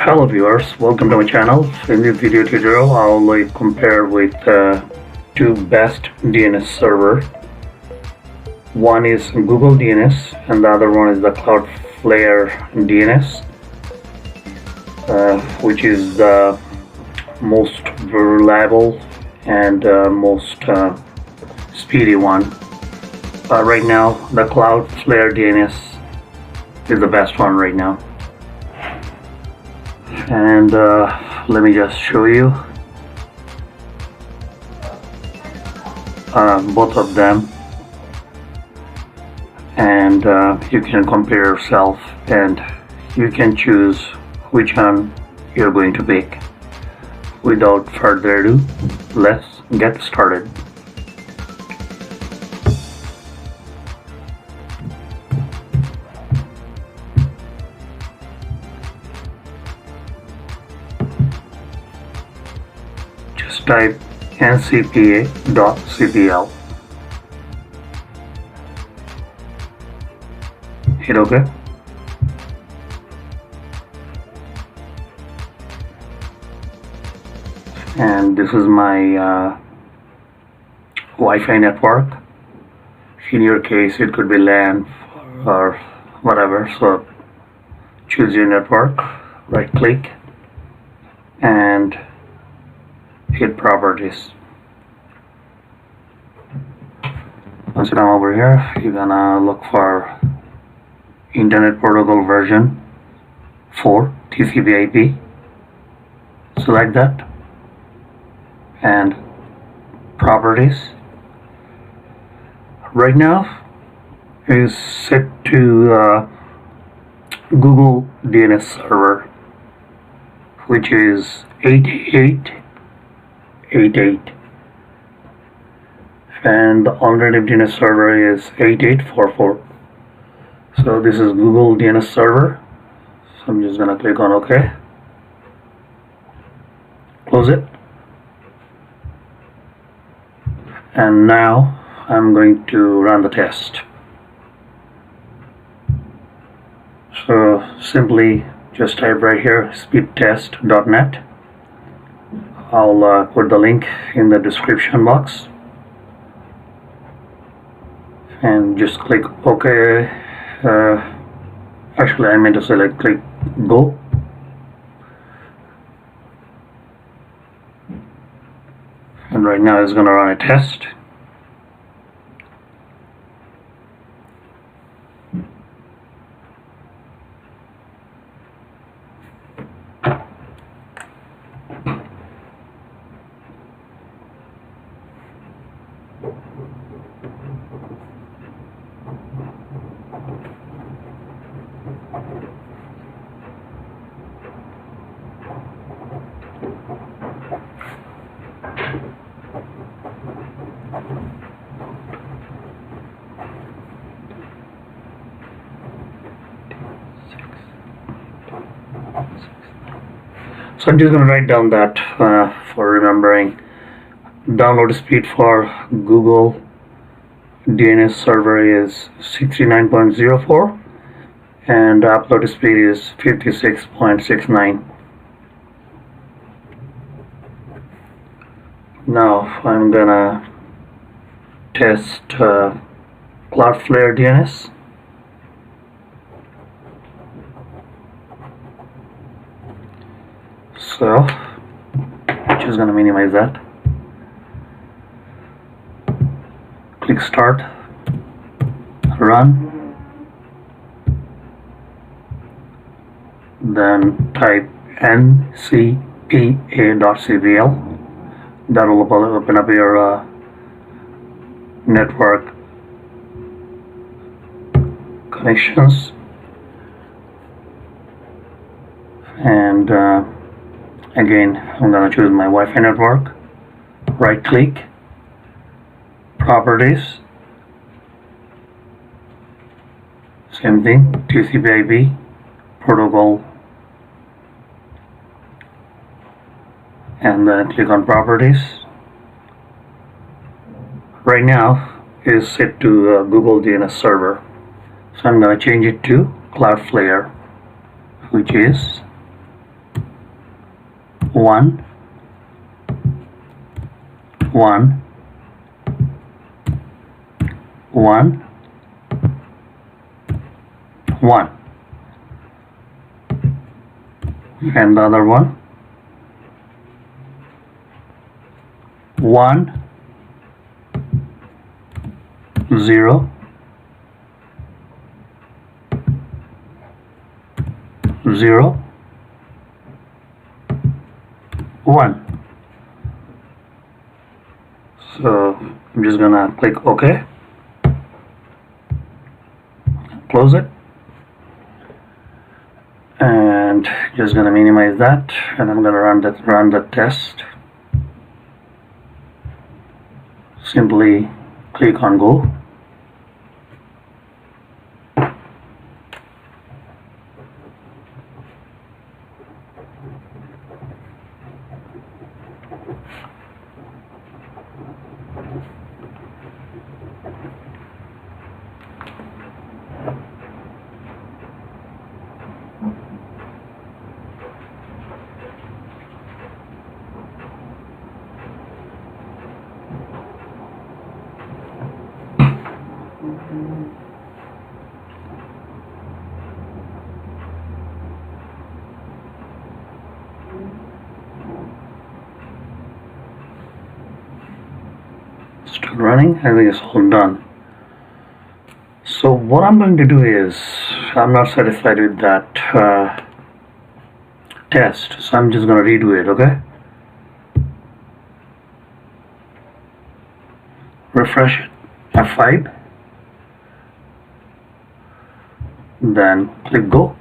Hello viewers, welcome to my channel. In this video tutorial I will compare with two best DNS server. One is Google DNS and the other one is the Cloudflare DNS, which is the most reliable and most speedy one. Right now the Cloudflare DNS is the best one right now. And let me just show you both of them, and you can compare yourself and you can choose which one you're going to pick. Without further ado, let's get started. Type ncpa.cpl. Hit OK. And this is my Wi-Fi network. In your case it could be LAN or whatever, so choose your network, right click and hit properties. Once you come over here, you're gonna look for Internet Protocol version 4 TCP/IP. Select that and properties. Right now is set to Google DNS server, which is 8888, and the alternative DNS server is 8844. So this is Google DNS server, so I'm just gonna click on OK, close it, and now I'm going to run the test. So simply just type right here speedtest.net. I'll put the link in the description box and just click OK. Actually I meant to say like click go. And right now it's gonna run a test. So I'm just going to write down that for remembering. Download speed for Google DNS server is 69.04 and upload speed is 56.69. Now I'm gonna test Cloudflare DNS. So just gonna minimize that. Click start, run, then type ncpa.cpl. That will open up your network connections, and again I'm gonna choose my Wi-Fi network, right click, properties, same thing, TCP/IP protocol, and then click on properties. Right now it is set to Google DNS server, so I'm going to change it to Cloudflare, which is 1 1 1 1, and the other one 1 0 0 1. So I'm just gonna click OK, close it, and just gonna minimize that, and I'm gonna run the test. Simply click on go. Still running. I think it's all done. So what I'm going to do is, I'm not satisfied with that test, so I'm just going to redo it. Okay, refresh it, F5, then click go.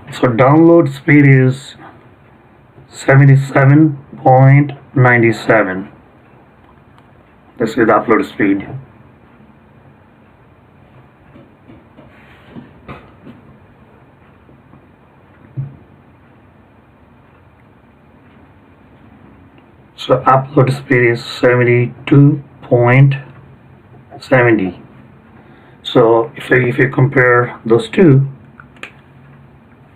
So download speed is 77.97. This is the upload speed. So upload speed is 72.70. So if you compare those two,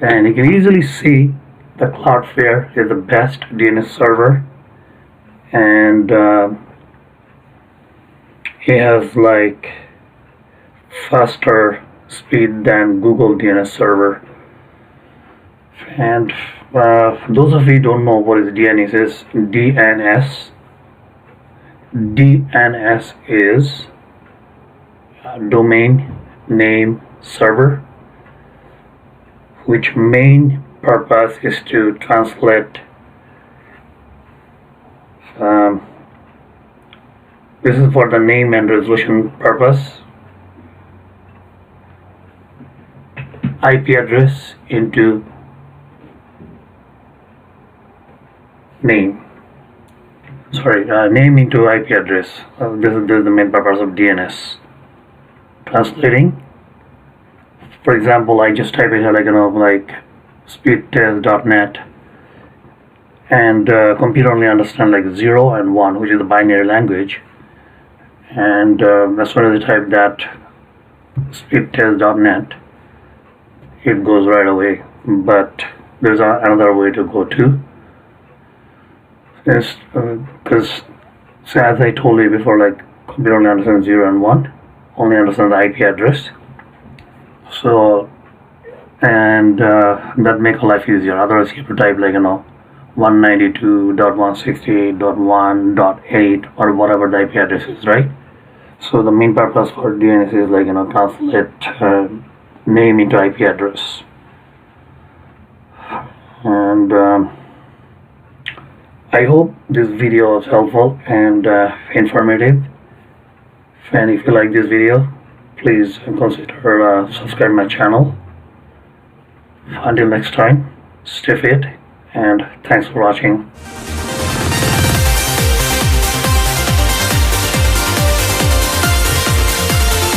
and you can easily see that Cloudflare is the best DNS server, and he has like faster speed than Google DNS server. And for those of you who don't know what is DNS is, DNS is domain name server, which main purpose is to translate this is for the name and resolution purpose, IP address into name. Name into IP address. This is the main purpose of DNS. Translating. For example, I just type it here, like speedtest.net, and computer only understand like 0 and 1, which is the binary language. And as soon as I type that speedtest.net, it goes right away. But there's another way to go too. Because as I told you before, like computer only understands 0 and 1, only understands the IP address. So, and that makes life easier. Otherwise, you have to type 192.168.1.8 or whatever the IP address is, right? So the main purpose for DNS is translate name into IP address. And I hope this video was helpful and informative. And if you like this video, please consider subscribe my channel. Until next time, stay fit, and thanks for watching.